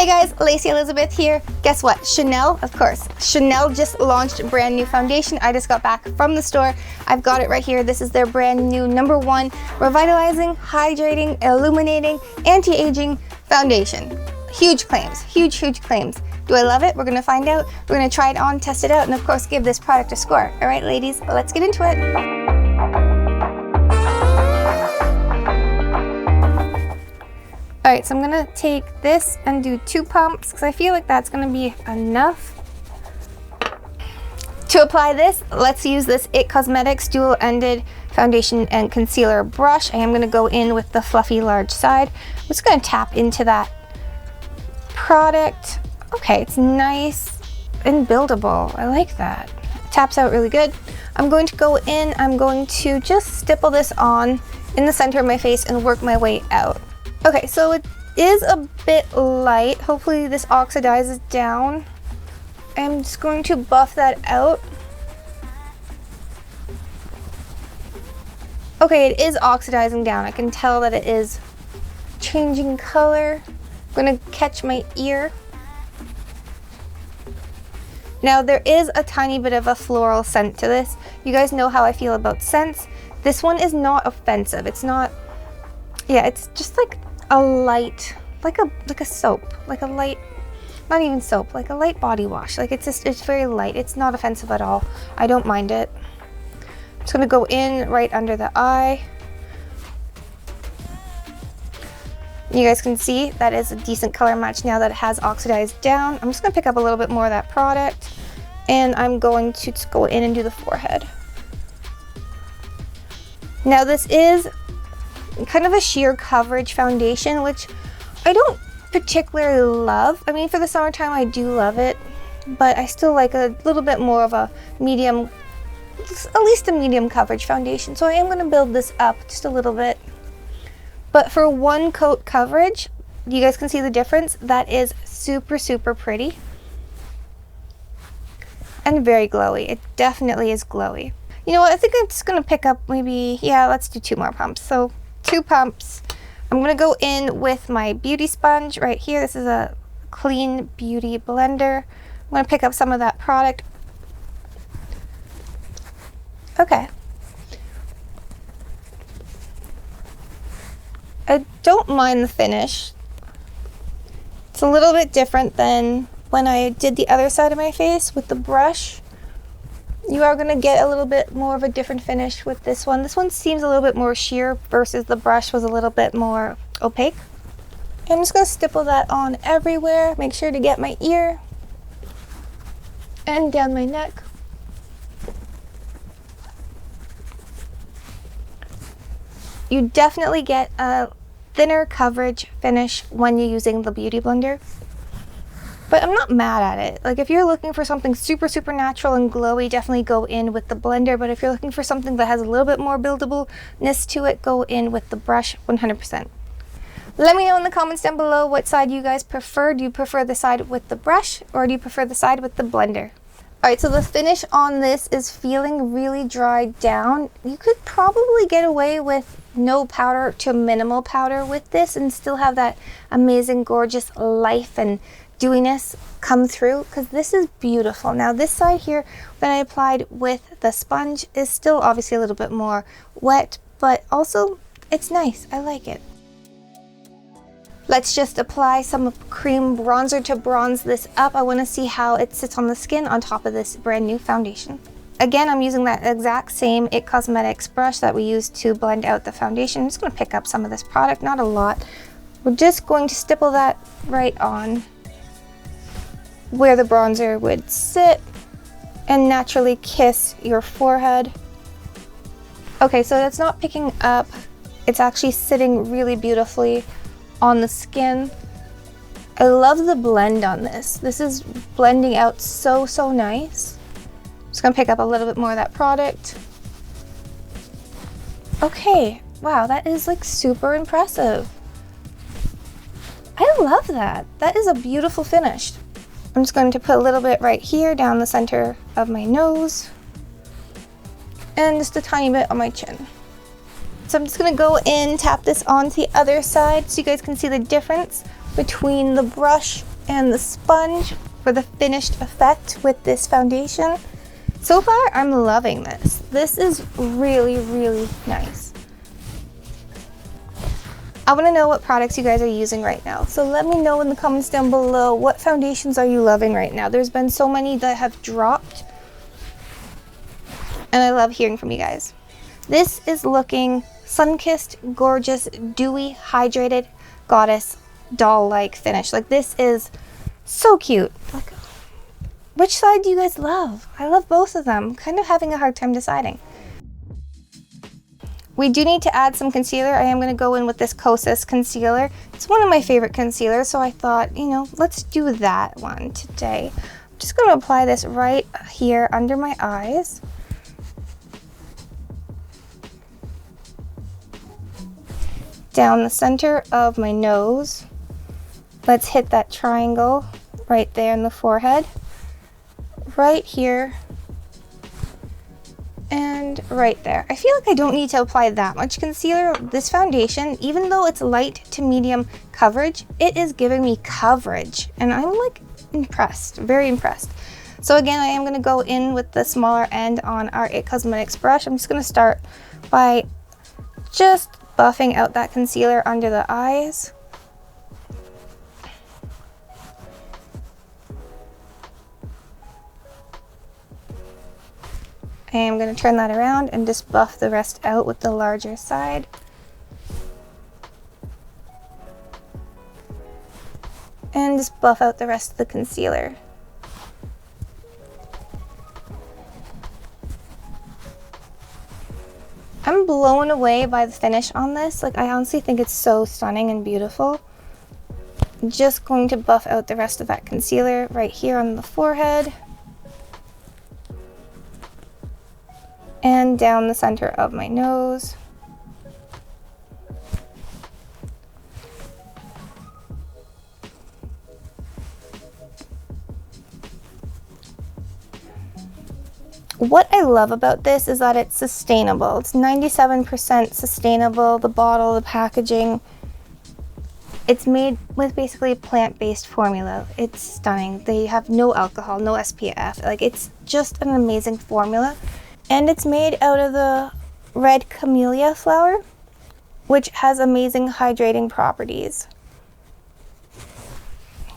Hey guys, Lacey Elizabeth here. Guess what? Chanel, of course. Chanel just launched a brand new foundation. I just got back from the store. I've got it right here. This is their brand new #1 Revitalizing, Hydrating, Illuminating, Anti-Aging Foundation. Huge claims, huge claims. Do I love it? We're gonna find out. We're gonna try it on, test it out, and of course give this product a score. All right, ladies, let's get into it. All right, so I'm gonna take this and do 2 pumps because I feel like that's gonna be enough. To apply this, let's use this IT Cosmetics dual-ended foundation and concealer brush. I am gonna go in with the fluffy large side. I'm just gonna tap into that product. Okay, it's nice and buildable. I like that. It taps out really good. I'm going to go in, I'm going to just stipple this on in the center of my face and work my way out. Okay, so it is a bit light. Hopefully this oxidizes down. I'm just going to buff that out. Okay, it is oxidizing down. I can tell that it is changing color. I'm gonna catch my ear. Now there is a tiny bit of a floral scent to this. You guys know how I feel about scents. This one is not offensive. It's not, yeah, it's just like a light, like a soap, like a light, not even soap, like a light body wash. Like it's very light. It's not offensive at all. I don't mind it. I'm just gonna go in right under the eye. You guys can see that is a decent color match now that it has oxidized down. I'm just gonna pick up a little bit more of that product and I'm going to just go in and do the forehead. Now this is kind of a sheer coverage foundation, which I don't particularly love. I mean, for the summertime, I do love it, but I still like a little bit more of a medium, at least a medium coverage foundation. So I am going to build this up just a little bit. But for 1 coat coverage, you guys can see the difference. That is super pretty and very glowy. It definitely is glowy. You know what? I think I'm just going to pick up maybe, yeah, let's do 2 more pumps. So 2 pumps. I'm gonna go in with my beauty sponge right here. This is a clean beauty blender. I'm gonna pick up some of that product. Okay. I don't mind the finish. It's a little bit different than when I did the other side of my face with the brush. You are going to get a little bit more of a different finish with this one. This one seems a little bit more sheer versus the brush was a little bit more opaque. I'm just going to stipple that on everywhere. Make sure to get my ear and down my neck. You definitely get a thinner coverage finish when you're using the Beauty Blender. But I'm not mad at it. Like if you're looking for something super natural and glowy, definitely go in with the blender. But if you're looking for something that has a little bit more buildableness to it, go in with the brush 100%. Let me know in the comments down below what side you guys prefer. Do you prefer the side with the brush or do you prefer the side with the blender? All right, so the finish on this is feeling really dried down. You could probably get away with no powder to minimal powder with this and still have that amazing, gorgeous life and dewiness come through because this is beautiful. Now this side here that I applied with the sponge is still obviously a little bit more wet, but also it's nice. I like it. Let's just apply some cream bronzer to bronze this up. I want to see how it sits on the skin on top of this brand new foundation. Again, I'm using that exact same IT Cosmetics brush that we used to blend out the foundation. I'm just going to pick up some of this product, not a lot. We're just going to stipple that right on where the bronzer would sit and naturally kiss your forehead. Okay, so that's not picking up. It's actually sitting really beautifully on the skin. I love the blend on this. This is blending out so nice. Just gonna pick up a little bit more of that product. Okay, wow, that is like super impressive. I love that. That is a beautiful finish. I'm just going to put a little bit right here down the center of my nose and just a tiny bit on my chin. So I'm just going to go in, tap this onto the other side so you guys can see the difference between the brush and the sponge for the finished effect with this foundation. So far, I'm loving this. This is really, really nice. I want to know what products you guys are using right now. So let me know in the comments down below, what foundations are you loving right now? There's been so many that have dropped, and I love hearing from you guys. This is looking sun-kissed, gorgeous, dewy, hydrated, goddess, doll-like finish. Like, this is so cute. Like, which side do you guys love? I love both of them. I'm kind of having a hard time deciding. We do need to add some concealer. I am going to go in with this Kosas concealer. It's one of my favorite concealers, so I thought, you know, let's do that one today. I'm just going to apply this right here under my eyes. Down the center of my nose. Let's hit that triangle right there in the forehead. Right here. And right there. I feel like I don't need to apply that much concealer. This foundation, even though it's light to medium coverage, it is giving me coverage. And I'm like impressed, very impressed. So again, I am going to go in with the smaller end on our IT Cosmetics brush. I'm just going to start by just buffing out that concealer under the eyes. I am going to turn that around and just buff the rest out with the larger side. And just buff out the rest of the concealer. I'm blown away by the finish on this. Like, I honestly think it's so stunning and beautiful. I'm just going to buff out the rest of that concealer right here on the forehead. And down the center of my nose. What I love about this is that it's sustainable. It's 97% sustainable, the bottle, the packaging. It's made with basically a plant-based formula. It's stunning. They have no alcohol, no SPF. Like, it's just an amazing formula. And it's made out of the red camellia flower, which has amazing hydrating properties.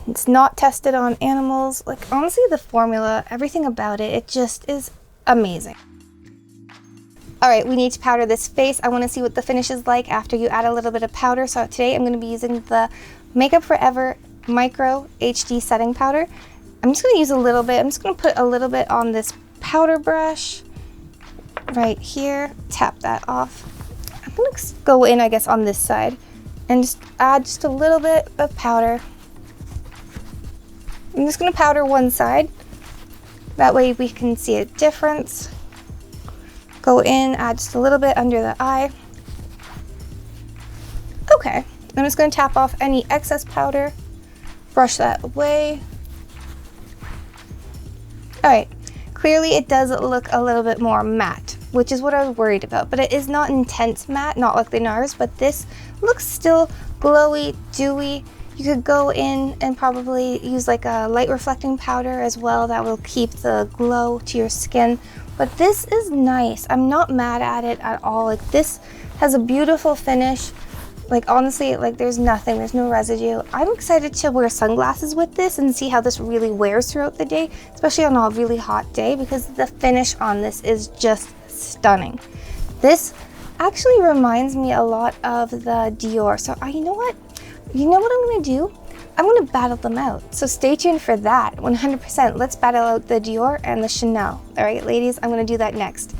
It's not tested on animals. Like, honestly, the formula, everything about it, it just is amazing. All right, we need to powder this face. I want to see what the finish is like after you add a little bit of powder. So today I'm going to be using the Makeup Forever Micro HD Setting Powder. I'm just going to use a little bit. I'm just going to put a little bit on this powder brush right here. Tap that off. I'm going to go in, I guess, on this side and just add just a little bit of powder. I'm just going to powder one side. That way we can see a difference. Go in, add just a little bit under the eye. Okay, I'm just going to tap off any excess powder, brush that away. All right, clearly it does look a little bit more matte, which is what I was worried about, but it is not intense matte, not like the NARS, but this looks still glowy, dewy. You could go in and probably use like a light reflecting powder as well. That will keep the glow to your skin. But this is nice. I'm not mad at it at all. Like, this has a beautiful finish. Like, honestly, like, there's nothing, there's no residue. I'm excited to wear sunglasses with this and see how this really wears throughout the day, especially on a really hot day, because the finish on this is just stunning. This actually reminds me a lot of the Dior. So you know what? You know what I'm going to do? I'm going to battle them out. So stay tuned for that, 100%. Let's battle out the Dior and the Chanel. All right, ladies, I'm going to do that next.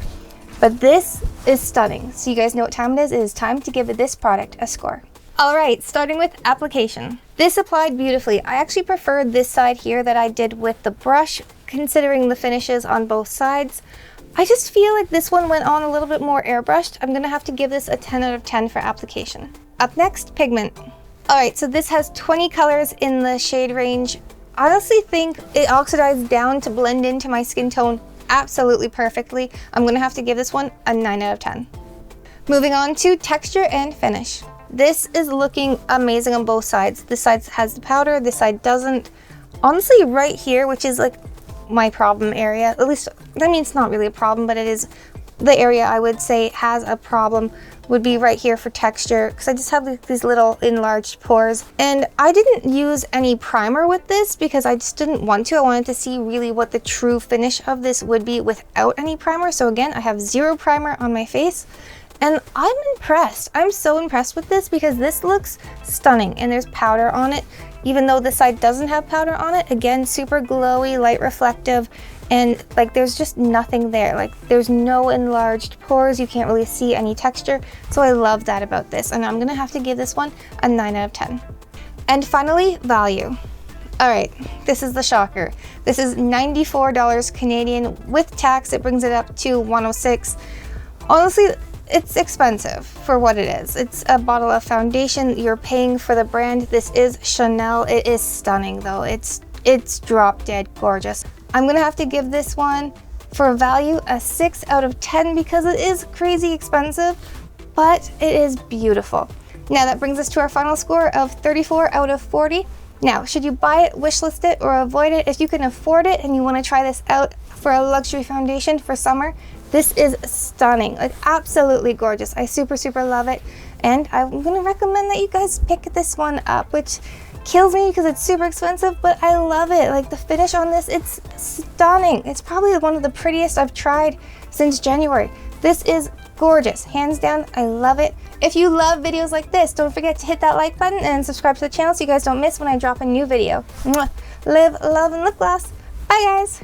But this is stunning. So you guys know what time it is. It is time to give this product a score. All right, starting with application. This applied beautifully. I actually prefer this side here that I did with the brush, considering the finishes on both sides. I just feel like this one went on a little bit more airbrushed. I'm going to have to give this a 10 out of 10 for application. Up next, pigment. All right, so this has 20 colors in the shade range. I honestly think it oxidized down to blend into my skin tone absolutely perfectly. I'm gonna have to give this one a 9 out of 10. Moving on to texture and finish. This is looking amazing on both sides. This side has the powder, this side doesn't. Honestly, right here, which is like my problem area, at least, I mean, it's not really a problem, but it is the area I would say has a problem, would be right here for texture, because I just have like these little enlarged pores. And I didn't use any primer with this because I just didn't want to. I wanted to see really what the true finish of this would be without any primer. So again, I have zero primer on my face. And I'm impressed. I'm so impressed with this because this looks stunning, and there's powder on it, even though this side doesn't have powder on it. Again, super glowy, light reflective, and like there's just nothing there. Like there's no enlarged pores. You can't really see any texture. So I love that about this, and I'm gonna have to give this one a 9 out of 10. And finally, value. All right, this is the shocker. This is $94 Canadian. With tax, it brings it up to $106. Honestly, it's expensive for what it is. It's a bottle of foundation. You're paying for the brand. This is Chanel. It is stunning though. It's drop dead gorgeous. I'm gonna have to give this one, for value, a 6 out of 10 because it is crazy expensive, but it is beautiful. Now that brings us to our final score of 34 out of 40. Now, should you buy it, wishlist it, or avoid it? If you can afford it and you want to try this out for a luxury foundation for summer, this is stunning, like absolutely gorgeous. I super love it, and I'm gonna recommend that you guys pick this one up, which kills me because it's super expensive, but I love it. Like the finish on this, it's stunning. It's probably one of the prettiest I've tried since January. This is gorgeous, hands down. I love it. If you love videos like this, don't forget to hit that like button and subscribe to the channel so you guys don't miss when I drop a new video. Mwah. Live, love, and lip gloss. Bye guys.